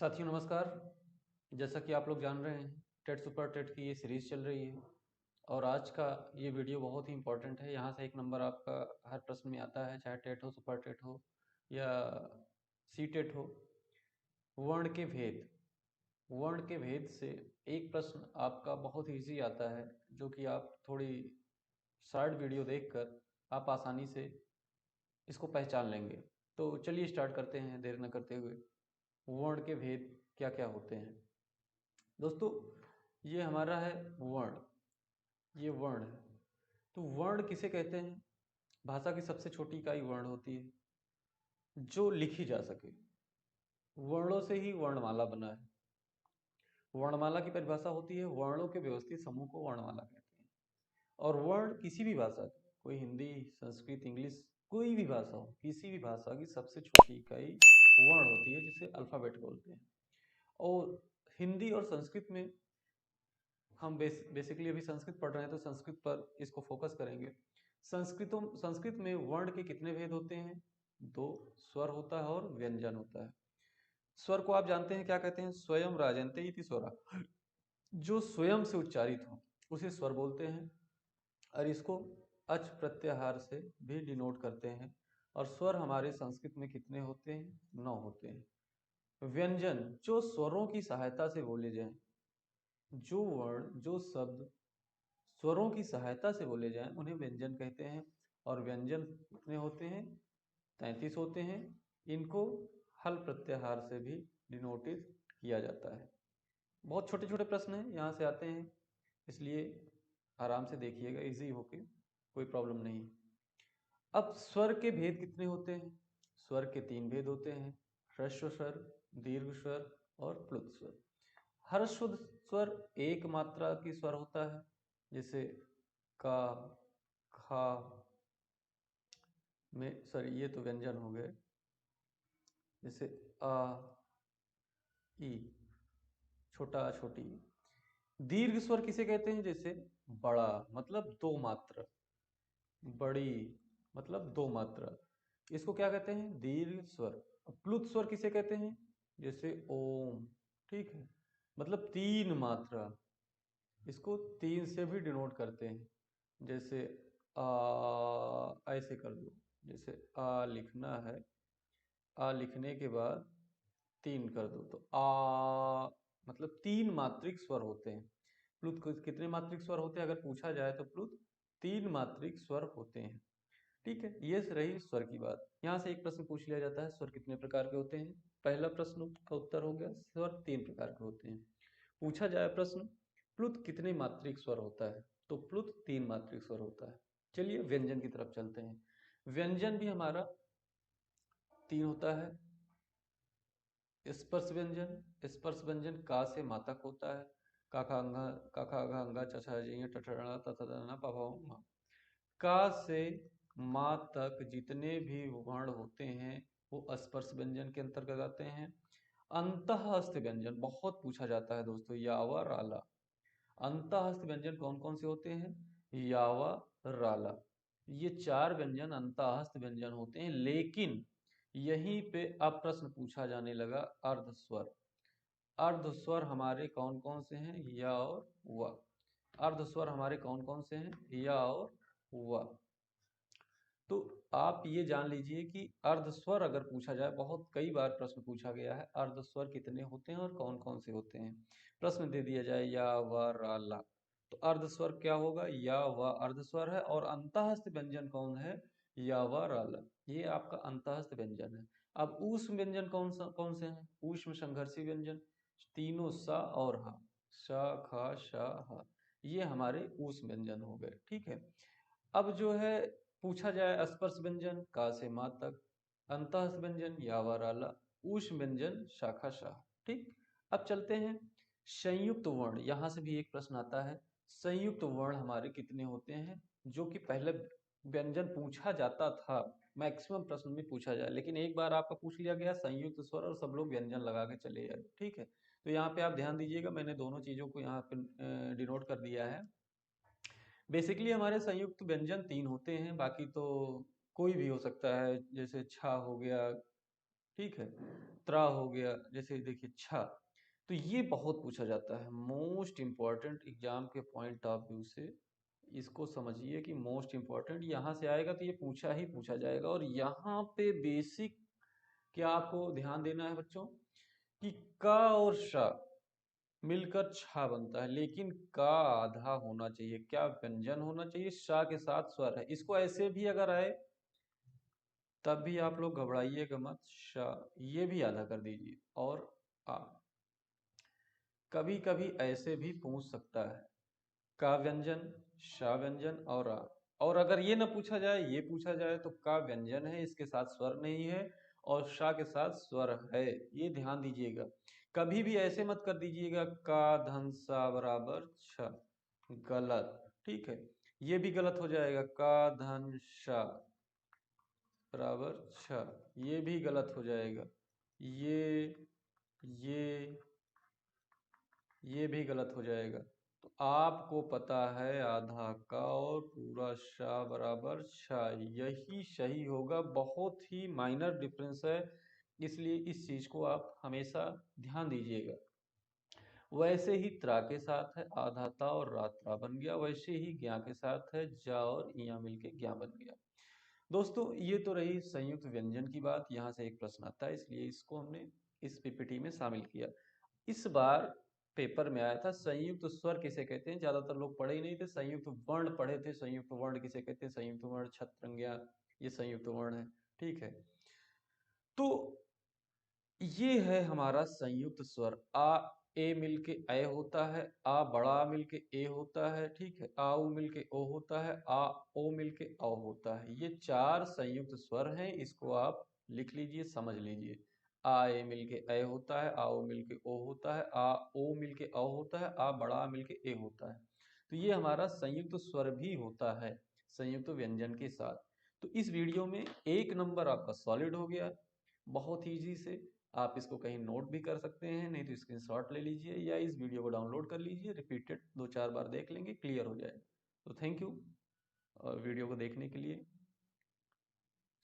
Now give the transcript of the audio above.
साथियों नमस्कार। जैसा कि आप लोग जान रहे हैं, टेट सुपर टेट की ये सीरीज़ चल रही है और आज का ये वीडियो बहुत ही इम्पोर्टेंट है। यहाँ से एक नंबर आपका हर प्रश्न में आता है, चाहे टेट हो, सुपर टेट हो या सी टेट हो। वर्ण के भेद, वर्ण के भेद से एक प्रश्न आपका बहुत ईजी आता है, जो कि आप थोड़ी शॉर्ट वीडियो देखकर आप आसानी से इसको पहचान लेंगे। तो चलिए स्टार्ट करते हैं देर न करते हुए। वर्ण के भेद क्या क्या होते हैं दोस्तों? ये हमारा है वर्ण, ये वर्ण है। तो वर्ण किसे कहते हैं? भाषा की सबसे छोटी इकाई वर्ण होती है, जो लिखी जा सके। वर्णों से ही वर्णमाला बना है। वर्णमाला की परिभाषा होती है, वर्णों के व्यवस्थित समूह को वर्णमाला कहते हैं। और वर्ण किसी भी भाषा की, कोई हिंदी, संस्कृत, इंग्लिश, कोई भी भाषा हो, किसी भी भाषा की सबसे छोटी इकाई वर्ण होती है, जिसे अल्फाबेट बोलते हैं। और हिंदी और संस्कृत में हम बेसिकली अभी संस्कृत पढ़ रहे हैं, तो संस्कृत पर इसको फोकस करेंगे। संस्कृत में वर्ण के कितने भेद होते हैं? दो। स्वर होता है और व्यंजन होता है। स्वर को आप जानते हैं क्या कहते हैं? स्वयं राजन्ते इति स्वरा। जो स्वयं से उच्चारित हो उसे स्वर बोलते हैं, और इसको अच प्रत्याहार से भी डिनोट करते हैं। और स्वर हमारे संस्कृत में कितने होते हैं? 9 होते हैं। व्यंजन जो स्वरों की सहायता से बोले जाएं, जो वर्ण, जो शब्द स्वरों की सहायता से बोले जाएं, उन्हें व्यंजन कहते हैं। और व्यंजन कितने होते हैं? 33 होते हैं। इनको हल प्रत्याहार से भी डिनोटेड किया जाता है। बहुत छोटे छोटे प्रश्न हैं, यहाँ से आते हैं, इसलिए आराम से देखिएगा, इजी होके, कोई प्रॉब्लम नहीं। अब स्वर के भेद कितने होते हैं? स्वर के 3 भेद होते हैं, ह्रस्व स्वर, दीर्घ स्वर और प्लुत स्वर। ह्रस्व स्वर एक मात्रा की स्वर होता है, जैसे का, खा में, सॉरी ये तो व्यंजन हो गए, जैसे आ, ई, छोटा, छोटी। दीर्घ स्वर किसे कहते हैं? जैसे बड़ा मतलब दो मात्रा, बड़ी मतलब दो मात्रा, इसको क्या कहते हैं? दीर्घ स्वर। प्लुत स्वर किसे कहते हैं? जैसे ओम, ठीक है, मतलब तीन मात्रा, इसको तीन से भी डिनोट करते हैं। जैसे आ, ऐसे कर दो, जैसे आ लिखना है, आ लिखने के बाद तीन कर दो, तो आ मतलब तीन मात्रिक स्वर होते हैं। प्लुत कितने मात्रिक स्वर होते हैं अगर पूछा जाए तो प्लुत तीन मात्रिक स्वर होते हैं। ठीक है, ये रही स्वर की बात। यहाँ से एक प्रश्न पूछ लिया जाता है, स्वर कितने प्रकार के होते हैं? पहला प्रश्न का उत्तर हो गया, स्वर 3 प्रकार के होते हैं। पूछा जाए प्रश्न, प्लुत कितने मात्रिक स्वर होता है? तो प्लुत 3 मात्रिक स्वर होता है। चलिए व्यंजन की तरफ चलते हैं। व्यंजन भी हमारा 3 होता है। स्पर्श व्यंजन, स्पर्श व्यंजन का से मातक होता है। काका अंगा, काका अघा अंगा चचा जी टठड़ा तथना पभा। का से माँ तक जितने भी वर्ण होते हैं वो स्पर्श व्यंजन के अंतर्गत आते हैं। अंतःस्थ व्यंजन बहुत पूछा जाता है दोस्तों, यावा राला। अंतःस्थ व्यंजन कौन कौन से होते हैं? यावा, राला, ये 4 व्यंजन अंतःस्थ व्यंजन होते हैं। लेकिन यहीं पे अब प्रश्न पूछा जाने लगा, अर्धस्वर। अर्धस्वर हमारे कौन कौन से हैं? या और व। अर्धस्वर हमारे कौन कौन से हैं? या और व। तो आप ये जान लीजिए कि अर्धस्वर अगर पूछा जाए, बहुत कई बार प्रश्न पूछा गया है, अर्धस्वर कितने होते हैं और कौन कौन से होते हैं। प्रश्न दे दिया जाए या व रा ला, तो अर्धस्वर क्या होगा? या व अर्धस्वर है। और अंतःस्थ व्यंजन कौन है? या व रा ला, ये आपका अंतःस्थ व्यंजन है। अब ऊष्म व्यंजन कौन से हैं? ऊष्म संघर्षी व्यंजन, तीनों सा और हा, सा खा शा हा, ये हमारे ऊष्म व्यंजन हो गए। ठीक है, अब जो है पूछा जाए स्पर्श व्यंजन, का से मा तक, अंतःस्थ व्यंजन यावा राला, ऊष्म व्यंजन शाखा शाह। ठीक, अब चलते हैं संयुक्त वर्ण। यहां से भी एक प्रश्न आता है, संयुक्त वर्ण हमारे कितने होते हैं? जो कि पहले व्यंजन पूछा जाता था, मैक्सिमम प्रश्न में पूछा जाए, लेकिन एक बार आपका पूछ लिया गया संयुक्त स्वर और सब लोग व्यंजन लगा के चले गए। ठीक है, तो यहाँ पे आप ध्यान दीजिएगा, मैंने दोनों चीजों को यहाँ पे डिनोट कर दिया है। बेसिकली हमारे संयुक्त व्यंजन 3 होते हैं, बाकी तो कोई भी हो सकता है, जैसे छा हो गया। ठीक है। त्रा हो गया, जैसे देखिए छा, तो ये बहुत पूछा जाता है, मोस्ट इम्पॉर्टेंट एग्जाम के पॉइंट ऑफ व्यू से इसको समझिए कि मोस्ट इम्पॉर्टेंट यहाँ से आएगा तो ये पूछा ही पूछा जाएगा। और यहाँ पे बेसिक क्या आपको ध्यान देना है बच्चों कि का और शा मिलकर छा बनता है, लेकिन का आधा होना चाहिए, क्या व्यंजन होना चाहिए, शा के साथ स्वर है। इसको ऐसे भी अगर आए तब भी आप लोग घबराइएगा मत, शा ये भी आधा कर दीजिए और आ। कभी कभी ऐसे भी पूछ सकता है, का व्यंजन, शा व्यंजन और आ। और अगर ये ना पूछा जाए, ये पूछा जाए तो का व्यंजन है, इसके साथ स्वर नहीं है, और शा के साथ स्वर है, ये ध्यान दीजिएगा। कभी भी ऐसे मत कर दीजिएगा का धन सा बराबर छ, गलत, ठीक है। ये भी गलत हो जाएगा, का धन शा बराबर छ, ये भी गलत हो जाएगा। ये ये भी गलत हो जाएगा। तो आपको पता है आधा का और पूरा शा बराबर छा, यही सही होगा। बहुत ही माइनर डिफरेंस है, इसलिए इस चीज को आप हमेशा ध्यान दीजिएगा। वैसे ही त्रा के साथ है आधा ता और रात्रा बन गया, वैसे ही ज्ञा के साथ है जा और इया मिलके ज्ञा बन गया। दोस्तों ये तो रही संयुक्त व्यंजन की बात। यहाँ से एक प्रश्न आता है, इसलिए इसको हमने इस पीपीटी में शामिल किया। इस बार पेपर में आया था संयुक्त स्वर किसे कहते हैं, ज्यादातर लोग पढ़े ही नहीं थे। संयुक्त वर्ण पढ़े थे, संयुक्त वर्ण किसे कहते हैं, संयुक्त वर्ण छत्रंज्ञा, ये संयुक्त वर्ण है, ठीक है। तो ये है हमारा संयुक्त स्वर। आ ए मिलके ए होता है, आ बड़ा मिलके ए होता है, ठीक है, आ उ मिलके ओ होता है, आ ओ मिलके औ होता है। ये चार संयुक्त स्वर हैं, इसको आप लिख लीजिए, समझ लीजिए। आ ए मिलके ए होता है, आ ओ मिलके ओ होता है, आ ओ मिलके औ होता है, आ बड़ा मिलके ए होता है। तो ये हमारा संयुक्त स्वर भी होता है संयुक्त व्यंजन के साथ। तो इस वीडियो में एक नंबर आपका सॉलिड हो गया, बहुत ईजी से। आप इसको कहीं नोट भी कर सकते हैं, नहीं तो स्क्रीनशॉट ले लीजिए या इस वीडियो को डाउनलोड कर लीजिए, रिपीटेड 2-4 बार देख लेंगे, क्लियर हो जाएगा। तो थैंक यू वीडियो को देखने के लिए।